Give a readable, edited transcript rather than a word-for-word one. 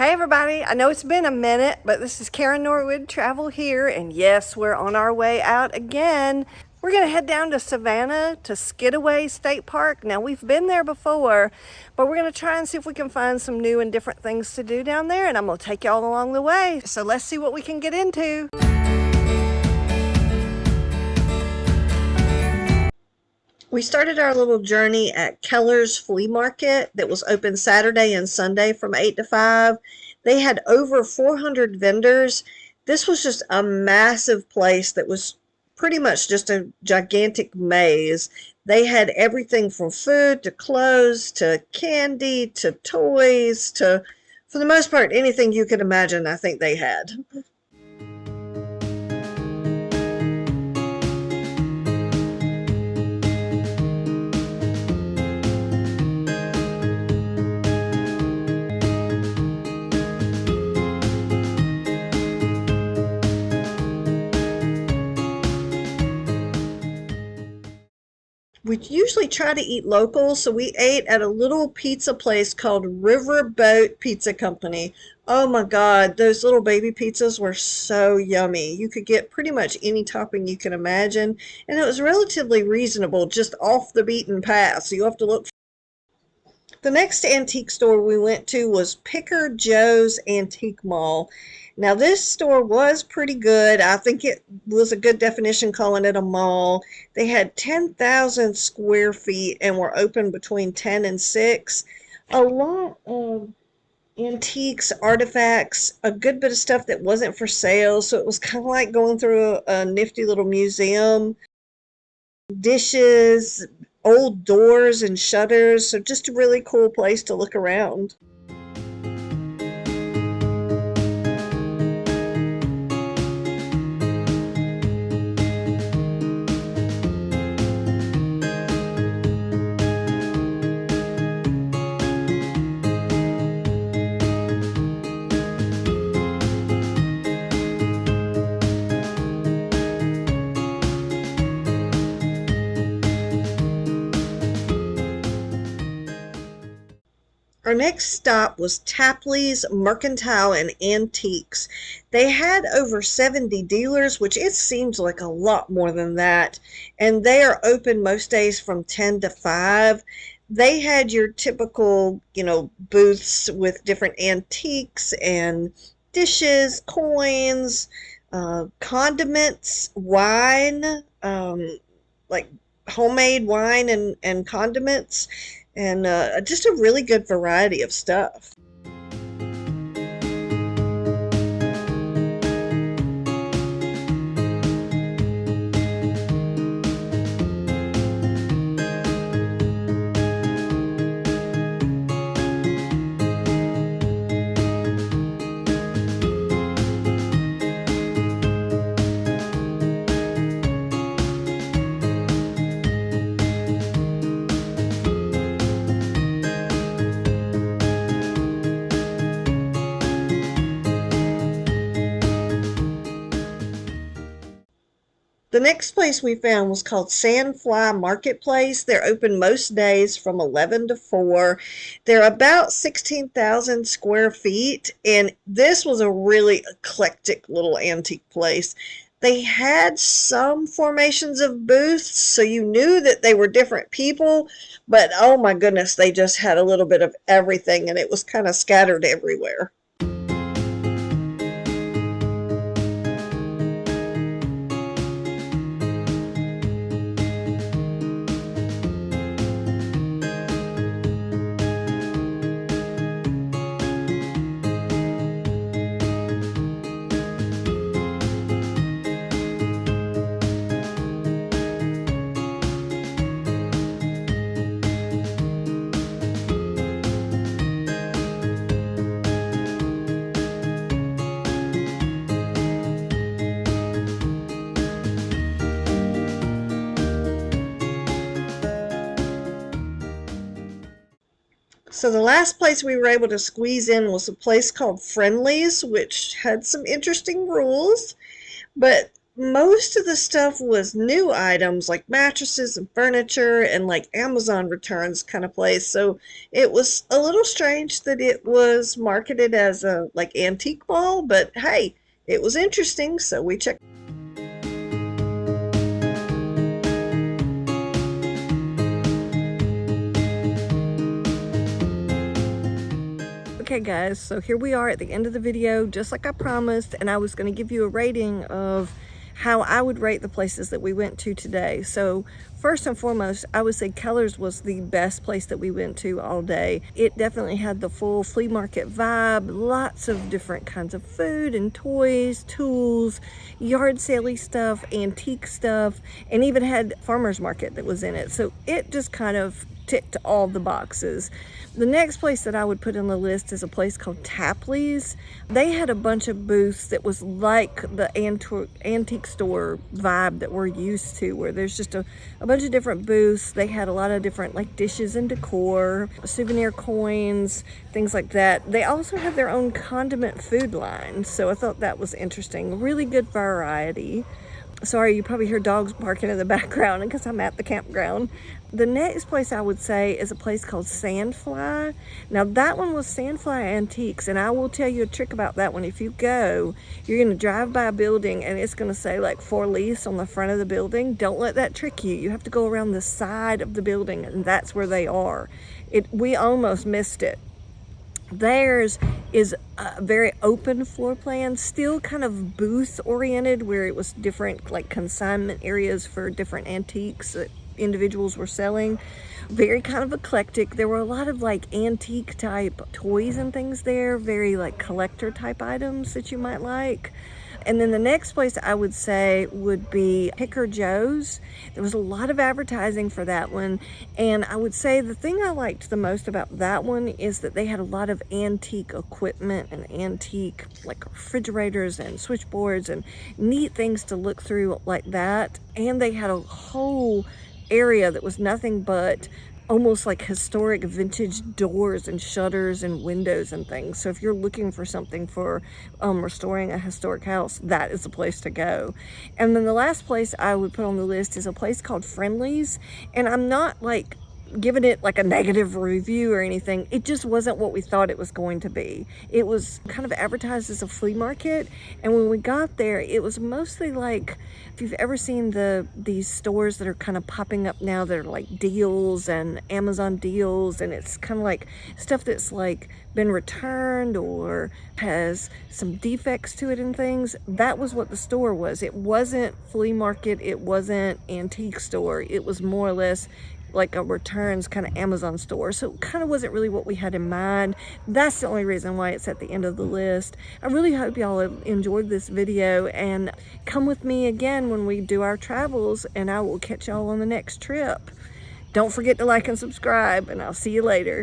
Hey everybody, I know it's been a minute, but this is Karen Norwood Travel here, and yes, we're on our way out again. We're going to head down to Savannah to Skidaway State Park. Now, we've been there before, but we're going to try and see if we can find some new and different things to do down there, and I'm going to take y'all along the way. So let's see what we can get into. We started our little journey at Keller's Flea Market that was open Saturday and Sunday from 8 to 5. They had over 400 vendors. This was just a massive place that was pretty much just a gigantic maze. They had everything from food to clothes to candy to toys to, for the most part, anything you could imagine, I think they had. We usually try to eat local, so we ate at a little pizza place called Riverboat Pizza Company. Oh my God, those little baby pizzas were so yummy. You could get pretty much any topping you can imagine, and it was relatively reasonable, just off the beaten path, so you have to look. The next antique store we went to was Picker Joe's Antique Mall. Now, this store was pretty good. I think it was a good definition calling it a mall. They had 10,000 square feet and were open between 10 and 6. A lot of antiques, artifacts, a good bit of stuff that wasn't for sale. So it was kind of like going through a nifty little museum. Dishes, old doors and shutters. So just a really cool place to look around. Our next stop was Tapley's Mercantile and Antiques. They had over 70 dealers, which it seems like a lot more than that, and they are open most days from 10 to 5. They had your typical, booths with different antiques and dishes, coins, condiments, wine, like homemade wine and condiments, and just a really good variety of stuff. The next place we found was called Sandfly Marketplace. They're open most days from 11 to 4. They're about 16,000 square feet, and this was a really eclectic little antique place. They had some formations of booths, so you knew that they were different people, but oh my goodness, they just had a little bit of everything, and it was kind of scattered everywhere. So the last place we were able to squeeze in was a place called Friendly's, which had some interesting rules. But Most of the stuff was new items like mattresses and furniture and like Amazon returns kind of place. So it was a little strange that it was marketed as a like antique mall, but hey, it was interesting, so we checked. Okay guys, so here we are at the end of the video, just like I promised, and I was going to give you a rating of how I would rate the places that we went to today. So first and foremost, I would say Keller's was the best place that we went to all day. It definitely had the full flea market vibe, lots of different kinds of food and toys, tools, yard saley stuff, antique stuff, and even had farmer's market that was in it. So it just kind of ticked all the boxes. The next place that I would put on the list is a place called Tapley's. They had a bunch of booths that was like the antique store vibe that we're used to, where there's just a bunch of different booths. They had a lot of different like dishes and decor, souvenir coins, things like that. They also had their own condiment food line, so I thought that was interesting. Really good variety. Sorry, you probably hear dogs barking in the background because I'm at the campground. The next place I would say is a place called Sandfly. Now that one was Sandfly Antiques, and I will tell you a trick about that one. If you go, you're going to drive by a building and it's going to say like for lease on the front of the building. Don't let that trick you. You have to go around the side of the building, and that's where they are. We almost missed it. Theirs is a very open floor plan, still kind of booth oriented, where it was different like consignment areas for different antiques that individuals were selling. Very kind of eclectic. There were a lot of like antique type toys and things there, very like collector type items that you might like. And then the next place I would say would be Picker Joe's. There was a lot of advertising for that one. And I would say the thing I liked the most about that one is that they had a lot of antique equipment and antique like refrigerators and switchboards and neat things to look through like that. And they had a whole area that was nothing but almost like historic vintage doors and shutters and windows and things. So if you're looking for something for restoring a historic house, that is the place to go. And then the last place I would put on the list is a place called Friendly's. And I'm not like giving it like a negative review or anything. It just wasn't what we thought it was going to be. It was kind of advertised as a flea market, and when we got there, it was mostly like, if you've ever seen these stores that are kind of popping up now that are like deals and Amazon deals, and it's kind of like stuff that's like been returned or has some defects to it and things. That was what the store was. It wasn't flea market, it wasn't antique store. It was more or less like a returns kind of Amazon store. So it kind of wasn't really what we had in mind. That's the only reason why it's at the end of the list. I really hope y'all enjoyed this video, and come with me again when we do our travels, and I will catch y'all on the next trip. Don't forget to like and subscribe, and I'll see you later.